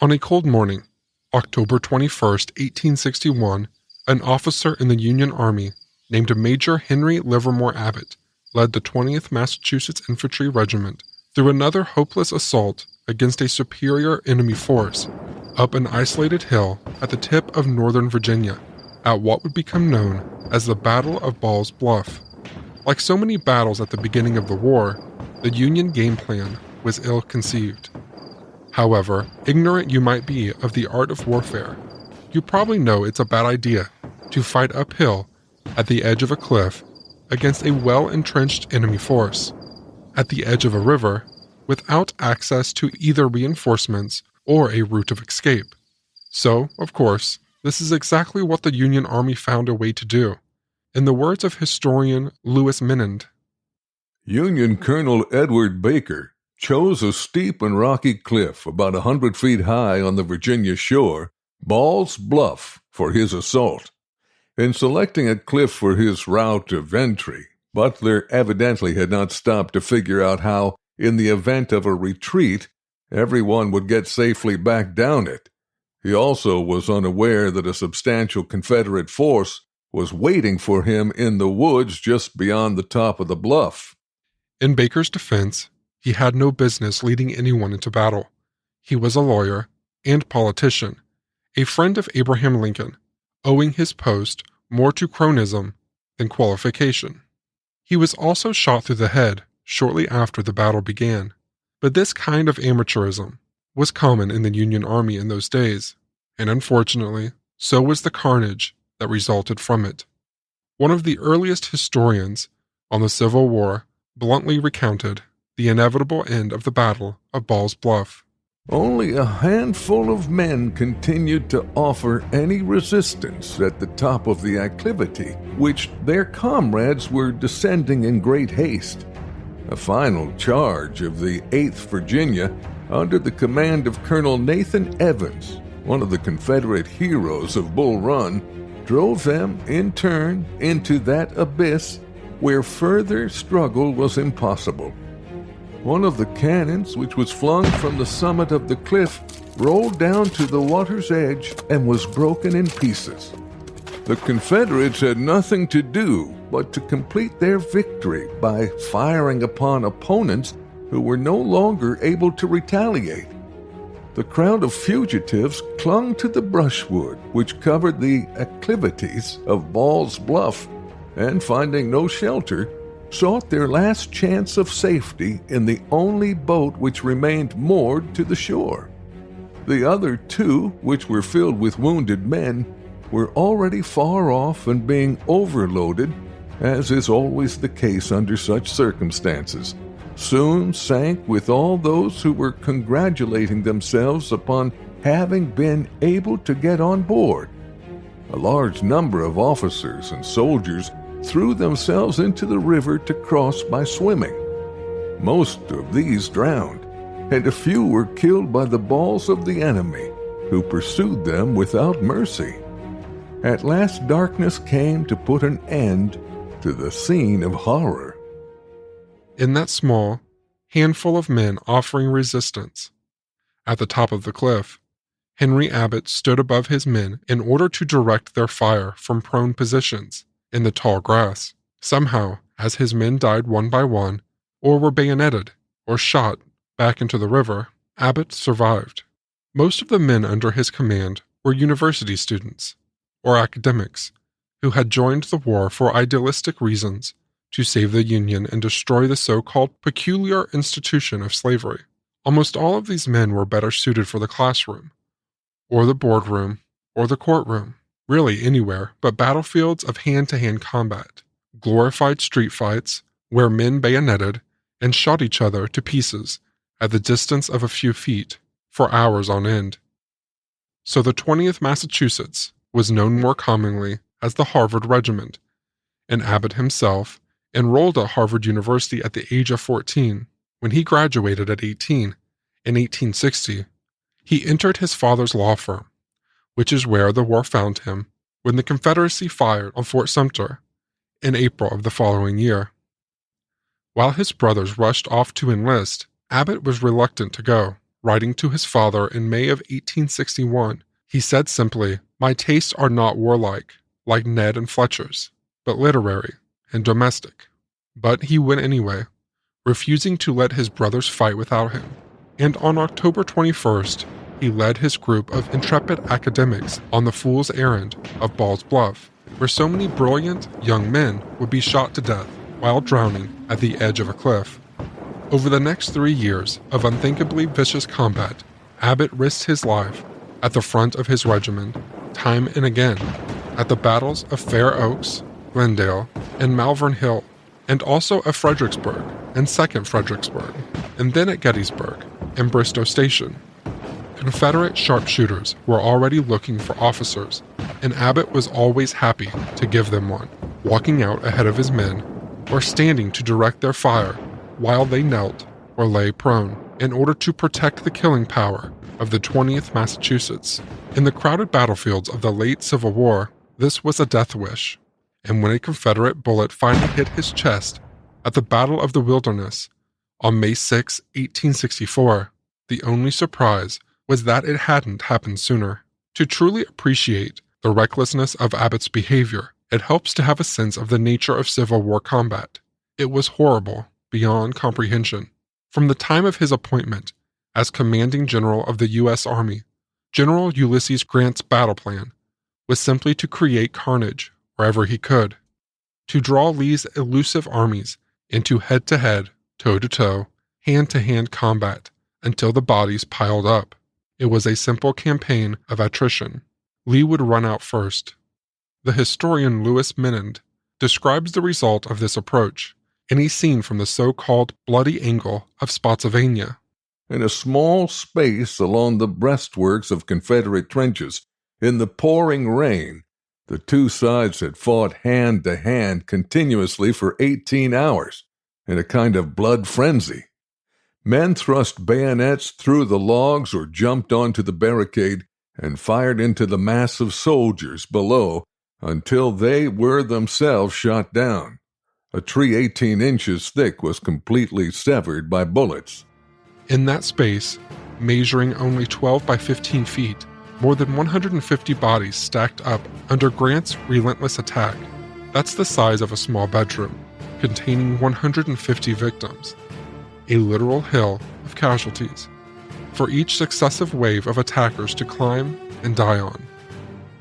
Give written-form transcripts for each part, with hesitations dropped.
On a cold morning, October 21st, 1861, an officer in the Union Army named Major Henry Livermore Abbott led the 20th Massachusetts Infantry Regiment through another hopeless assault against a superior enemy force up an isolated hill at the tip of northern Virginia at what would become known as the Battle of Bluff. Like so many battles at the beginning of the war, the Union game plan was ill-conceived. However, ignorant you might be of the art of warfare, you probably know it's a bad idea to fight uphill at the edge of a cliff against a well-entrenched enemy force, at the edge of a river, without access to either reinforcements or a route of escape. So, of course, this is exactly what the Union Army found a way to do. In the words of historian Lewis Menand, Union Colonel Edward Baker chose a steep and rocky cliff about 100 feet high on the Virginia shore, Ball's Bluff, for his assault. In selecting a cliff for his route of entry, Butler evidently had not stopped to figure out how, in the event of a retreat, everyone would get safely back down it. He also was unaware that a substantial Confederate force was waiting for him in the woods just beyond the top of the bluff. In Baker's defense, he had no business leading anyone into battle. He was a lawyer and politician, a friend of Abraham Lincoln, owing his post more to cronism than qualification. He was also shot through the head shortly after the battle began, but this kind of amateurism was common in the Union Army in those days, and unfortunately, so was the carnage that resulted from it. One of the earliest historians on the Civil War bluntly recounted the inevitable end of the Battle of Ball's Bluff. Only a handful of men continued to offer any resistance at the top of the acclivity, which their comrades were descending in great haste. A final charge of the 8th Virginia, under the command of Colonel Nathan Evans, one of the Confederate heroes of Bull Run, drove them, in turn, into that abyss where further struggle was impossible. One of the cannons, which was flung from the summit of the cliff, rolled down to the water's edge and was broken in pieces. The Confederates had nothing to do but to complete their victory by firing upon opponents who were no longer able to retaliate. The crowd of fugitives clung to the brushwood which covered the acclivities of Ball's Bluff, and finding no shelter, sought their last chance of safety in the only boat which remained moored to the shore. The other two, which were filled with wounded men, were already far off and being overloaded, as is always the case under such circumstances, soon sank with all those who were congratulating themselves upon having been able to get on board. A large number of officers and soldiers threw themselves into the river to cross by swimming. Most of these drowned, and a few were killed by the balls of the enemy, who pursued them without mercy. At last darkness came to put an end to the scene of horror. In that small handful of men offering resistance, at the top of the cliff, Henry Abbott stood above his men in order to direct their fire from prone positions in the tall grass. Somehow, as his men died one by one, or were bayoneted, or shot back into the river, Abbott survived. Most of the men under his command were university students, or academics, who had joined the war for idealistic reasons to save the Union and destroy the so-called peculiar institution of slavery. Almost all of these men were better suited for the classroom, or the boardroom, or the courtroom, really anywhere but battlefields of hand-to-hand combat, glorified street fights where men bayoneted and shot each other to pieces at the distance of a few feet for hours on end. So the 20th Massachusetts was known more commonly as the Harvard Regiment, and Abbott himself enrolled at Harvard University at the age of 14. When he graduated at 18 in 1860, he entered his father's law firm, which is where the war found him when the Confederacy fired on Fort Sumter in April of the following year. While his brothers rushed off to enlist, Abbott was reluctant to go. Writing to his father in May of 1861, he said simply, "My tastes are not warlike, like Ned and Fletcher's, but literary and domestic." But he went anyway, refusing to let his brothers fight without him. And on October 21st, he led his group of intrepid academics on the fool's errand of Ball's Bluff, where so many brilliant young men would be shot to death while drowning at the edge of a cliff. Over the next 3 years of unthinkably vicious combat, Abbott risked his life at the front of his regiment time and again, at the battles of Fair Oaks, Glendale, and Malvern Hill, and also at Fredericksburg and 2nd Fredericksburg, and then at Gettysburg and Bristow Station. Confederate sharpshooters were already looking for officers, and Abbott was always happy to give them one, walking out ahead of his men or standing to direct their fire while they knelt or lay prone in order to protect the killing power of the 20th Massachusetts. In the crowded battlefields of the late Civil War, this was a death wish, and when a Confederate bullet finally hit his chest at the Battle of the Wilderness on May 6, 1864, the only surprise was that it hadn't happened sooner. To truly appreciate the recklessness of Abbott's behavior, it helps to have a sense of the nature of Civil War combat. It was horrible beyond comprehension. From the time of his appointment as commanding general of the U.S. Army, General Ulysses Grant's battle plan was simply to create carnage wherever he could, to draw Lee's elusive armies into head-to-head, toe-to-toe, hand-to-hand combat until the bodies piled up. It was a simple campaign of attrition. Lee would run out first. The historian Louis Menand describes the result of this approach in a scene from the so-called Bloody Angle of Spotsylvania. In a small space along the breastworks of Confederate trenches, in the pouring rain, the two sides had fought hand to hand continuously for 18 hours in a kind of blood frenzy. Men thrust bayonets through the logs or jumped onto the barricade and fired into the mass of soldiers below until they were themselves shot down. A tree 18 inches thick was completely severed by bullets. In that space, measuring only 12 by 15 feet, more than 150 bodies stacked up under Grant's relentless attack. That's the size of a small bedroom, containing 150 victims. A literal hill of casualties for each successive wave of attackers to climb and die on.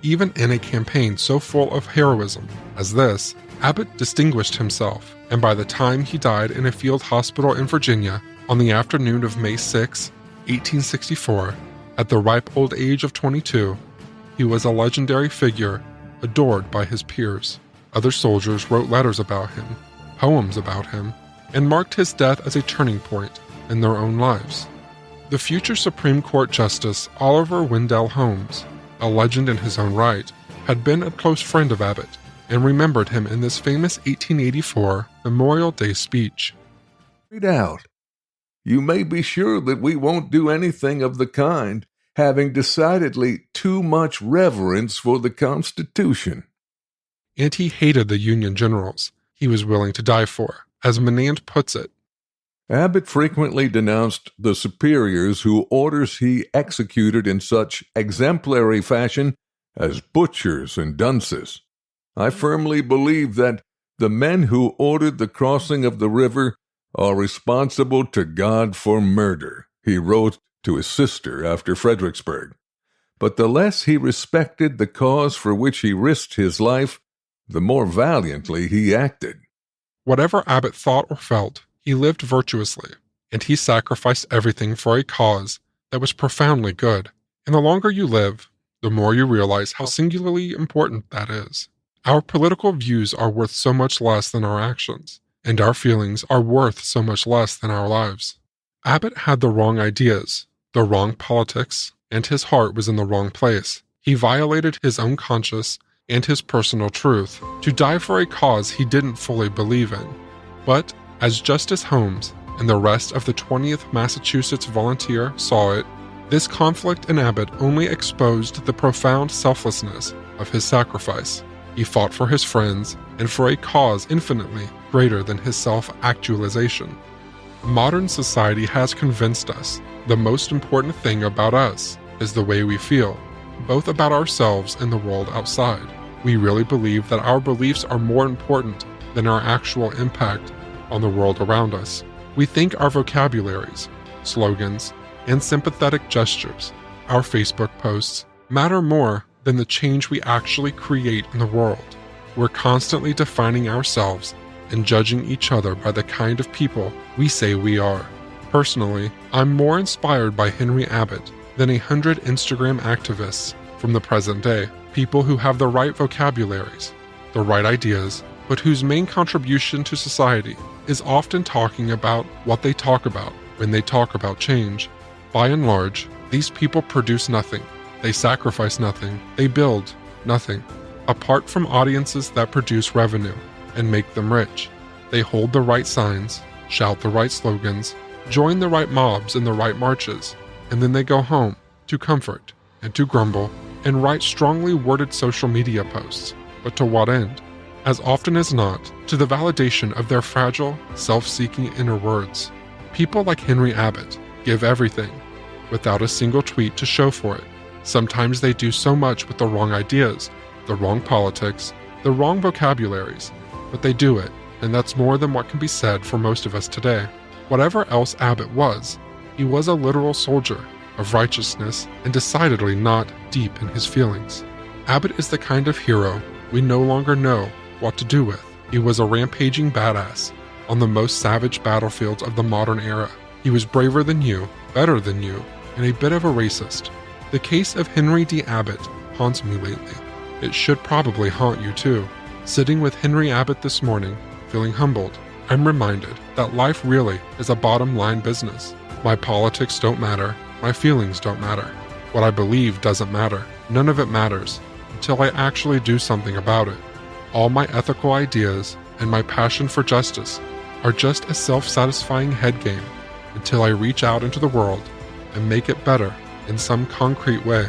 Even in a campaign so full of heroism as this, Abbott distinguished himself, and by the time he died in a field hospital in Virginia on the afternoon of May 6, 1864, at the ripe old age of 22, he was a legendary figure adored by his peers. Other soldiers wrote letters about him, poems about him, and marked his death as a turning point in their own lives. The future Supreme Court Justice Oliver Wendell Holmes, a legend in his own right, had been a close friend of Abbott and remembered him in this famous 1884 Memorial Day speech. Read out. You may be sure that we won't do anything of the kind, having decidedly too much reverence for the Constitution. And he hated the Union generals he was willing to die for, as Menand puts it. Abbott frequently denounced the superiors whose orders he executed in such exemplary fashion as butchers and dunces. I firmly believe that the men who ordered the crossing of the river are responsible to God for murder, he wrote to his sister after Fredericksburg. But the less he respected the cause for which he risked his life, the more valiantly he acted. Whatever Abbott thought or felt, he lived virtuously, and he sacrificed everything for a cause that was profoundly good. And the longer you live, the more you realize how singularly important that is. Our political views are worth so much less than our actions, and our feelings are worth so much less than our lives. Abbott had the wrong ideas, the wrong politics, and his heart was in the wrong place. He violated his own conscience and his personal truth to die for a cause he didn't fully believe in. But, as Justice Holmes and the rest of the 20th Massachusetts Volunteer saw it, this conflict in Abbott only exposed the profound selflessness of his sacrifice. He fought for his friends and for a cause infinitely greater than his self-actualization. Modern society has convinced us The most important thing about us is the way we feel, both about ourselves and the world outside. We really believe that our beliefs are more important than our actual impact on the world around us. We think our vocabularies, slogans, and sympathetic gestures, our Facebook posts, matter more than the change we actually create in the world. We're constantly defining ourselves and judging each other by the kind of people we say we are. Personally, I'm more inspired by Henry Abbott than 100 Instagram activists from the present day, people who have the right vocabularies, the right ideas, but whose main contribution to society is often talking about what they talk about when they talk about change. By and large, these people produce nothing. They sacrifice nothing. They build nothing. Apart from audiences that produce revenue and make them rich, they hold the right signs, shout the right slogans, join the right mobs in the right marches, and then they go home to comfort and to grumble and write strongly worded social media posts. But to what end? As often as not, to the validation of their fragile, self-seeking inner words. People like Henry Abbott give everything, without a single tweet to show for it. Sometimes they do so much with the wrong ideas, the wrong politics, the wrong vocabularies, but they do it, and that's more than what can be said for most of us today. Whatever else Abbott was, he was a literal soldier of righteousness and decidedly not deep in his feelings. Abbott is the kind of hero we no longer know what to do with. He was a rampaging badass on the most savage battlefields of the modern era. He was braver than you, better than you, and a bit of a racist. The case of Henry D. Abbott haunts me lately. It should probably haunt you too. Sitting with Henry Abbott this morning, feeling humbled, I'm reminded that life really is a bottom-line business. My politics don't matter. My feelings don't matter. What I believe doesn't matter. None of it matters until I actually do something about it. All my ethical ideas and my passion for justice are just a self-satisfying head game until I reach out into the world and make it better in some concrete way.